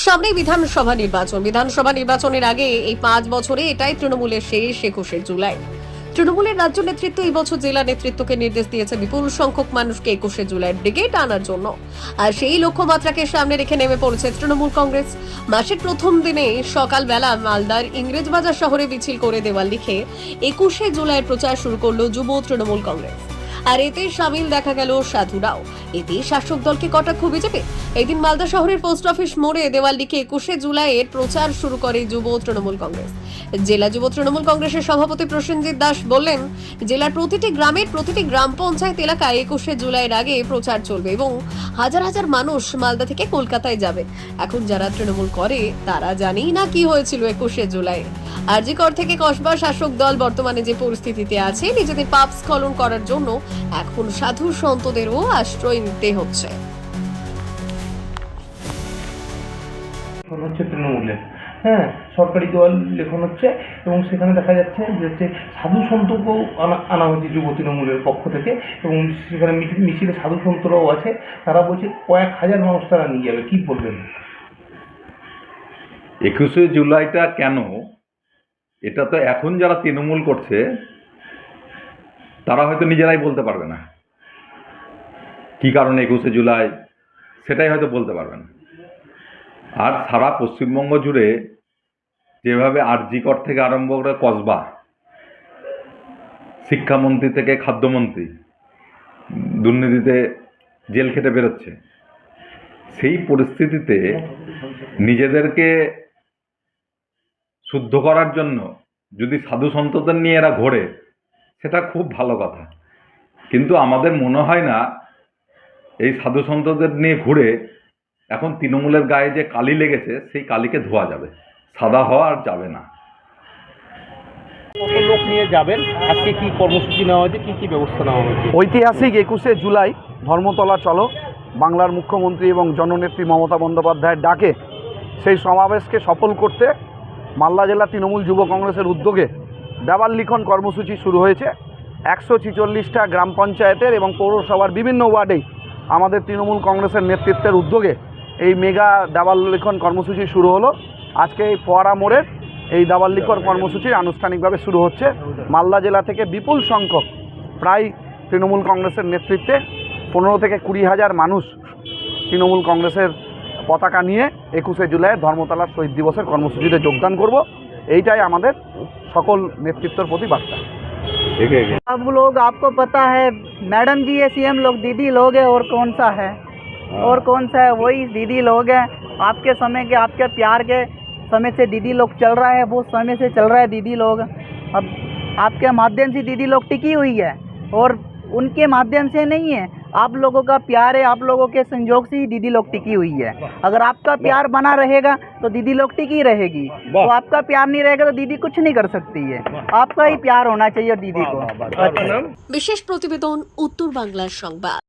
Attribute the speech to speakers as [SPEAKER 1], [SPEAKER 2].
[SPEAKER 1] সামনে বিধানসভা নির্বাচনের আগে এই 5 বছরে এটাই তৃণমূলের শেষ 21শে জুলাই। তৃণমূলের রাজ্য নেতৃত্ব এই বছর জেলা নেতৃত্বকে নির্দেশ দিয়েছে বিপুল সংখ্যক মানুষকে 21শে জুলাই ব্রিগেড আনার জন্য। আর সেই লক্ষ্যমাত্রাকে সামনে রেখে নেমে পড়েছে তৃণমূল কংগ্রেস। মাসের প্রথম দিনে সকালবেলা মালদার ইংরেজবাজার শহরে মিছিল করে দেওয়াল লিখে 21শে জুলাইয়ের প্রচার শুরু করলো যুব তৃণমূল কংগ্রেস। আর এতে সামিল দেখা গেল সাধুরাও। এতে শাসক দলকে কটাক্ষ বিজেপি। এদিন মালদা শহরের পোস্ট অফিস মোড়ে দেওয়াল লিখে 21শে জুলাইয়ের প্রচার শুরু করে যুব তৃণমূল কংগ্রেস। জেলা যুব তৃণমূল কংগ্রেসের সভাপতি প্রসেনজিৎ দাস বললেন, জেলার প্রতিটি গ্রামের প্রতিটি গ্রাম পঞ্চায়েত এলাকায় 21শে জুলাইয়ের আগে প্রচার চলবে এবং হাজার হাজার মানুষ মালদা থেকে কলকাতায় যাবে। এখন যারা তৃণমূল করে তারা জানেই না কি হয়েছিল 21শে জুলাই। আরজি কর থেকে কসবা শাসক দল বর্তমানে যে পরিস্থিতিতে আছে, নিজেদের পাপ স্খলন করার জন্য এখন সাধু সন্তদেরও আশ্রয় নিতে হচ্ছে।
[SPEAKER 2] তৃণমূলের সরকারি দেওয়াল লেখন হচ্ছে এবং সেখানে দেখা যাচ্ছে যে সাধু সন্তকেও আনা হয়েছে যুব তৃণমূলের পক্ষ থেকে, এবং সেখানে মিছিলে সাধু সন্তরাও আছে। তারা বলছে কয়েক হাজার মানুষ তারা নিয়ে যাবে। কি বলবেন?
[SPEAKER 3] 21শে জুলাইটা কেন, এটা তো এখন যারা তৃণমূল করছে তারা হয়তো নিজেরাই বলতে পারবে না কি কারণে 21শে জুলাই, সেটাই হয়তো বলতে পারবে না। আর সারা পশ্চিমবঙ্গ জুড়ে যেভাবে আরজি কর থেকে আরম্ভ করে কসবা, শিক্ষামন্ত্রী থেকে খাদ্যমন্ত্রী দুর্নীতিতে জেল খেটে বেরোচ্ছে, সেই পরিস্থিতিতে নিজেদেরকে শুদ্ধ করার জন্য যদি সাধু সন্তদের নিয়ে এরা ঘোরে, সেটা খুব ভালো কথা। কিন্তু আমাদের মনে হয় না এই সাধু সন্তদের নিয়ে ঘুরে এখন তৃণমূলের গায়ে যে কালি লেগেছে সেই কালিকে ধোয়া যাবে, সাদা হওয়া আর যাবে না।
[SPEAKER 4] কত লোক নিয়ে যাবেন, আজকে কি কর্মসূচি নেওয়া হয়েছে, কি কি ব্যবস্থা নেওয়া হয়েছে?
[SPEAKER 5] ঐতিহাসিক 21শে জুলাই ধর্মতলা চলো, বাংলার মুখ্যমন্ত্রী এবং জননেত্রী মমতা বন্দ্যোপাধ্যায়ের ডাকে সেই সমাবেশকে সফল করতে মালদা জেলা তৃণমূল যুব কংগ্রেসের উদ্যোগে দেওয়াল লিখন কর্মসূচি শুরু হয়েছে। 146টা গ্রাম পঞ্চায়েতের এবং পৌরসভার বিভিন্ন ওয়ার্ডেই আমাদের তৃণমূল কংগ্রেসের নেতৃত্বের উদ্যোগে এই মেগা দেওয়াল লিখন কর্মসূচি শুরু হলো। আজকে এই ফোয়ারা মোড়ের এই দেওয়াল লিখন কর্মসূচি আনুষ্ঠানিকভাবে শুরু হচ্ছে। মালদা জেলা থেকে বিপুল সংখ্যক প্রায় তৃণমূল কংগ্রেসের নেতৃত্বে 15 থেকে 20 হাজার মানুষ তৃণমূল কংগ্রেসের পতাকা নিয়ে 21শে জুলাইয়ের ধর্মতলার শহীদ দিবসের কর্মসূচিতে যোগদান করব। এইটাই আমাদের সকল নেতৃত্বের প্রতি বার্তা।
[SPEAKER 6] अब लोग आपको पता है मैडम जी है, सीएम लोग दीदी लोग है, और कौन सा है और कौन सा है, वही दीदी लोग हैं। आपके समय के, आपके प्यार के समय से दीदी लोग चल रहा है, बहुत समय से चल रहा है दीदी लोग। अब आपके माध्यम से दीदी लोग टिकी हुई है और उनके माध्यम से नहीं है, आप लोगों का प्यार है, आप लोगों के संयोग से ही दीदी लोग टिकी हुई है। अगर आपका प्यार बना रहेगा तो दीदी लोग टिकी रहेगी, तो आपका प्यार नहीं रहेगा तो दीदी कुछ नहीं कर सकती है। आपका ही प्यार होना चाहिए दीदी को।
[SPEAKER 1] বিশেষ প্রতিবেদন, উত্তর বাংলার সংবাদ।